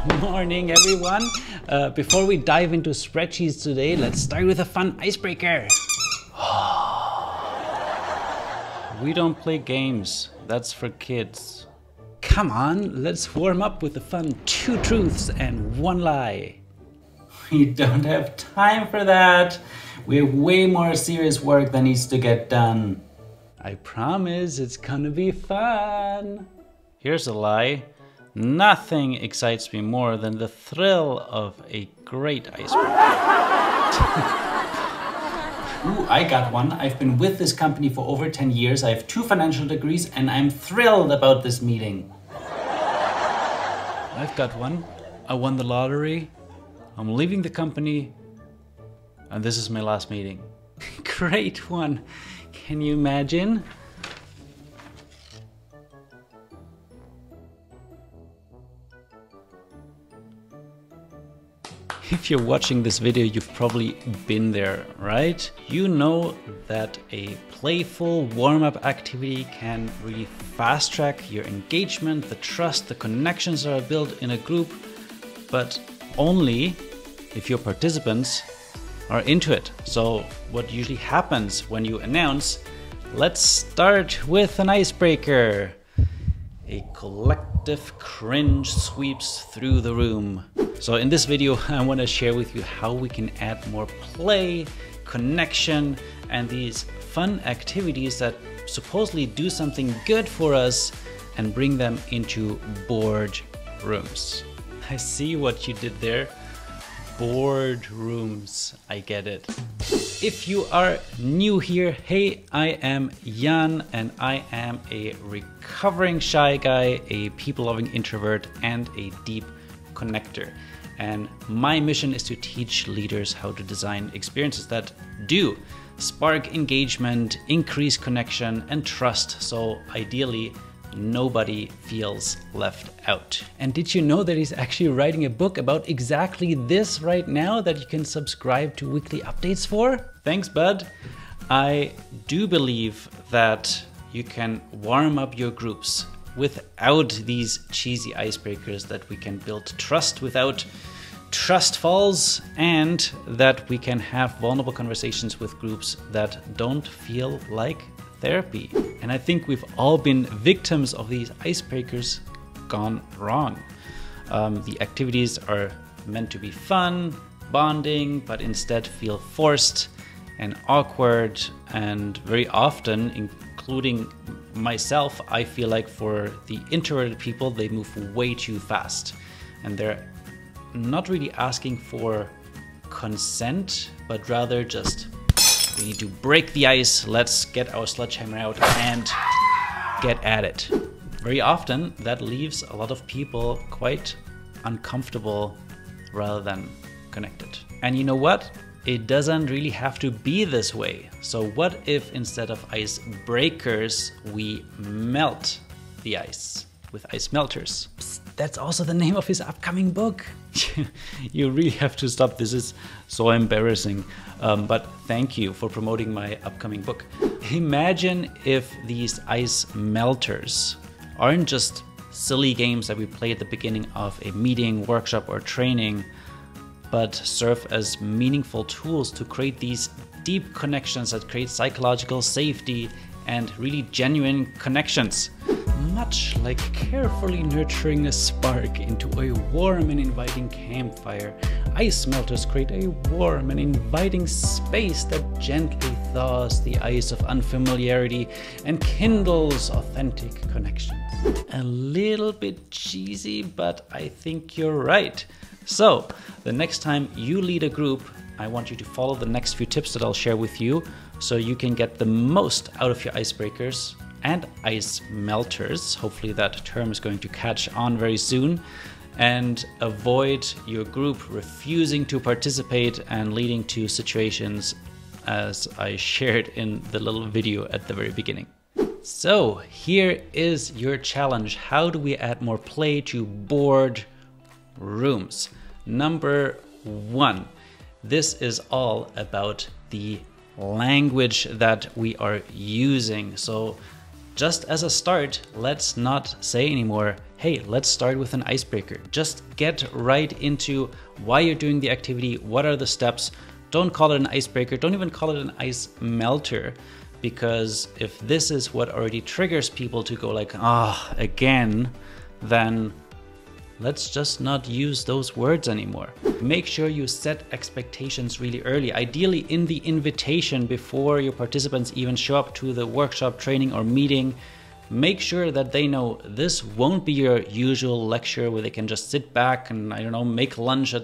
Morning, everyone. Before we dive into spreadsheets today, let's start with a fun icebreaker. We don't play games. That's for kids. Come on, let's warm up with the fun 2 truths and 1 lie. We don't have time for that. We have way more serious work that needs to get done. I promise it's gonna be fun. Here's a lie. Nothing excites me more than the thrill of a great icebreaker. Ooh, I got one. I've been with this company for over 10 years. I have 2 financial degrees and I'm thrilled about this meeting. I've got one. I won the lottery. I'm leaving the company. And this is my last meeting. Great one. Can you imagine? If you're watching this video, you've probably been there, right? You know that a playful warm-up activity can really fast-track your engagement, the trust, the connections that are built in a group, but only if your participants are into it. So what usually happens when you announce, let's start with an icebreaker? A collective cringe sweeps through the room. So in this video, I want to share with you how we can add more play, connection, and these fun activities that supposedly do something good for us and bring them into boardrooms. I see what you did there. Boardrooms, I get it. If you are new here, hey, I am Jan and I am a recovering shy guy, a people-loving introvert, and a deep connector. And my mission is to teach leaders how to design experiences that do spark engagement, increase connection and trust, so ideally nobody feels left out. And did you know that he's actually writing a book about exactly this right now that you can subscribe to weekly updates for? Thanks, bud. I do believe that you can warm up your groups without these cheesy icebreakers, that we can build trust without trust falls, and that we can have vulnerable conversations with groups that don't feel like therapy. And I think we've all been victims of these icebreakers gone wrong. The activities are meant to be fun, bonding, but instead feel forced and awkward, and very often, including myself, I feel like for the introverted people, they move way too fast. And they're not really asking for consent, but rather just, we need to break the ice, let's get our sledgehammer out and get at it. Very often, that leaves a lot of people quite uncomfortable rather than connected. And you know what? It doesn't really have to be this way. So what if instead of icebreakers, we melt the ice with ice melters? Psst, that's also the name of his upcoming book. You really have to stop. This is so embarrassing. But thank you for promoting my upcoming book. Imagine if these ice melters aren't just silly games that we play at the beginning of a meeting, workshop, or training, but serve as meaningful tools to create these deep connections that create psychological safety and really genuine connections. Much like carefully nurturing a spark into a warm and inviting campfire, ice melters create a warm and inviting space that gently thaws the ice of unfamiliarity and kindles authentic connections. A little bit cheesy, but I think you're right. So, the next time you lead a group, I want you to follow the next few tips that I'll share with you so you can get the most out of your icebreakers and ice melters. Hopefully that term is going to catch on very soon, and avoid your group refusing to participate and leading to situations as I shared in the little video at the very beginning. So here is your challenge. How do we add more play to board rooms? Number 1, this is all about the language that we are using. So just as a start, let's not say anymore, hey, let's start with an icebreaker. Just get right into why you're doing the activity, what are the steps. Don't call it an icebreaker, don't even call it an ice melter, because if this is what already triggers people to go like, again, then let's just not use those words anymore. Make sure you set expectations really early, ideally in the invitation before your participants even show up to the workshop, training, or meeting. Make sure that they know this won't be your usual lecture where they can just sit back and, I don't know, make lunch,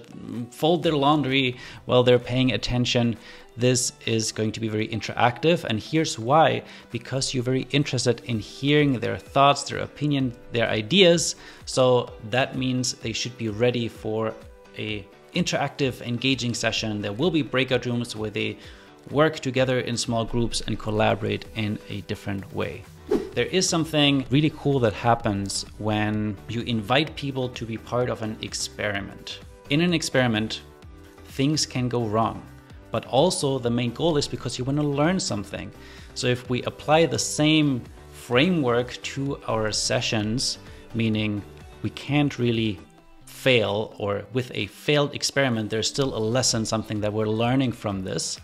fold their laundry while they're paying attention. This is going to be very interactive, and here's why. Because you're very interested in hearing their thoughts, their opinion, their ideas. So that means they should be ready for a interactive, engaging session. There will be breakout rooms where they work together in small groups and collaborate in a different way. There is something really cool that happens when you invite people to be part of an experiment. In an experiment, things can go wrong. But also the main goal is because you want to learn something. So if we apply the same framework to our sessions, meaning we can't really fail, or with a failed experiment, there's still a lesson, something that we're learning from this,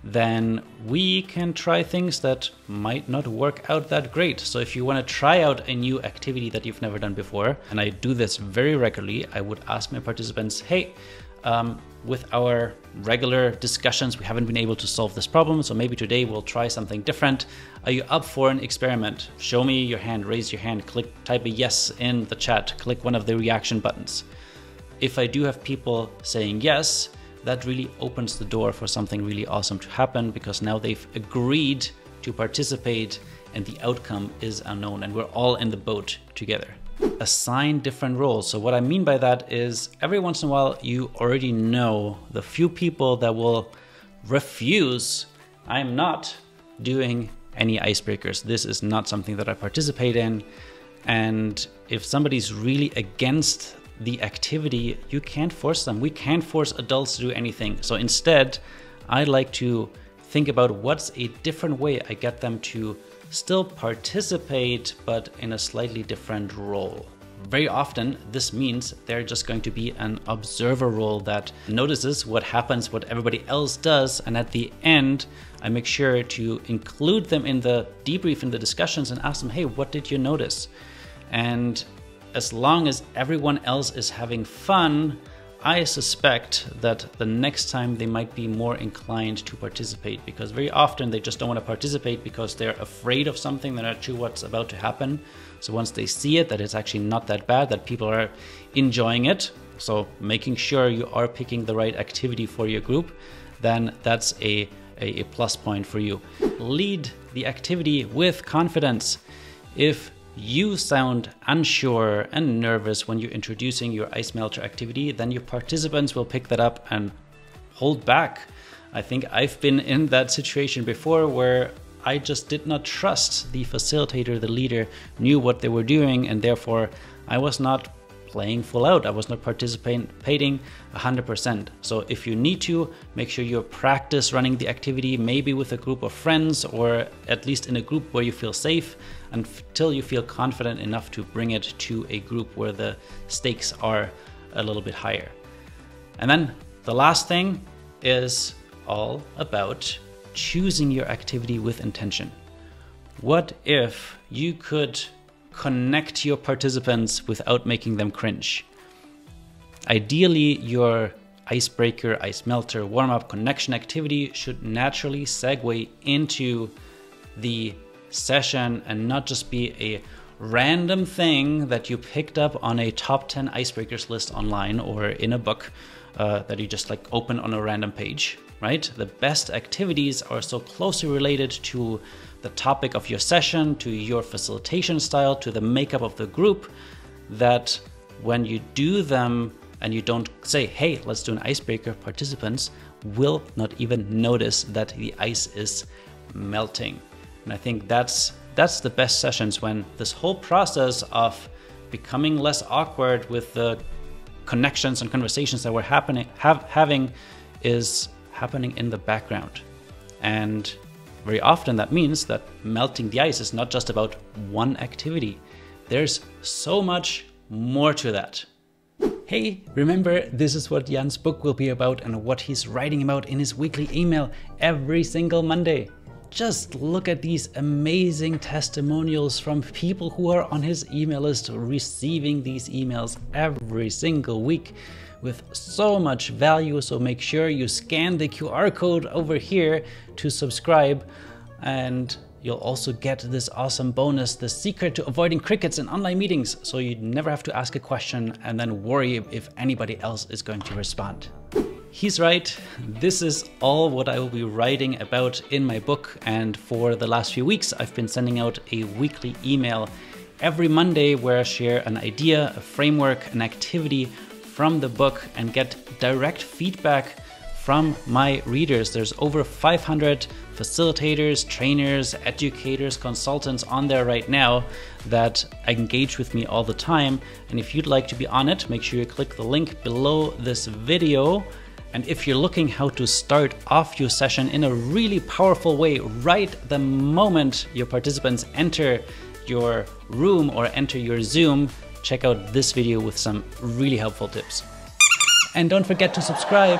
then we can try things that might not work out that great. So if you want to try out a new activity that you've never done before, and I do this very regularly, I would ask my participants, hey, with our regular discussions, we haven't been able to solve this problem, so maybe today we'll try something different. Are you up for an experiment? Show me your hand, raise your hand, type a yes in the chat, click one of the reaction buttons. If I do have people saying yes, that really opens the door for something really awesome to happen, because now they've agreed to participate and the outcome is unknown and we're all in the boat together. Assign different roles. So what I mean by that is every once in a while you already know the few people that will refuse, I'm not doing any icebreakers. This is not something that I participate in. And if somebody's really against the activity, you can't force them. We can't force adults to do anything. So instead, I like to think about what's a different way I get them to still participate, but in a slightly different role. Very often, this means they're just going to be an observer role that notices what happens, what everybody else does, and at the end, I make sure to include them in the debrief, in the discussions, and ask them, hey, what did you notice? And as long as everyone else is having fun, I suspect that the next time they might be more inclined to participate, because very often they just don't want to participate because they're afraid of something, they're not sure what's about to happen. So once they see it, that it's actually not that bad, that people are enjoying it, so making sure you are picking the right activity for your group, then that's a plus point for you. Lead the activity with confidence. If you sound unsure and nervous when you're introducing your ice melter activity, then your participants will pick that up and hold back. I think I've been in that situation before where I just did not trust the facilitator, the leader knew what they were doing, and therefore I was not playing full out. I was not participating 100%. So if you need to, make sure you practice running the activity, maybe with a group of friends, or at least in a group where you feel safe, until you feel confident enough to bring it to a group where the stakes are a little bit higher. And then the last thing is all about choosing your activity with intention. What if you could connect your participants without making them cringe? Ideally, your icebreaker, ice melter, warm-up connection activity should naturally segue into the session and not just be a random thing that you picked up on a top 10 icebreakers list online or in a book that you just like open on a random page, right? The best activities are so closely related to the topic of your session, to your facilitation style, to the makeup of the group, that when you do them and you don't say, hey, let's do an icebreaker, participants will not even notice that the ice is melting. And I think that's the best sessions, when this whole process of becoming less awkward with the connections and conversations that we're having is happening in the background. And Very often that means that melting the ice is not just about one activity. There's so much more to that. Hey, remember, this is what Jan's book will be about and what he's writing about in his weekly email every single Monday. Just look at these amazing testimonials from people who are on his email list, receiving these emails every single week with so much value. So make sure you scan the QR code over here to subscribe, and you'll also get this awesome bonus, the secret to avoiding crickets in online meetings, so you never have to ask a question and then worry if anybody else is going to respond. He's right. This is all what I will be writing about in my book, and for the last few weeks I've been sending out a weekly email every Monday where I share an idea, a framework, an activity from the book and get direct feedback from my readers. There's over 500 facilitators, trainers, educators, consultants on there right now that engage with me all the time. And if you'd like to be on it, make sure you click the link below this video. And if you're looking how to start off your session in a really powerful way right the moment your participants enter your room or enter your Zoom, check out this video with some really helpful tips. And don't forget to subscribe.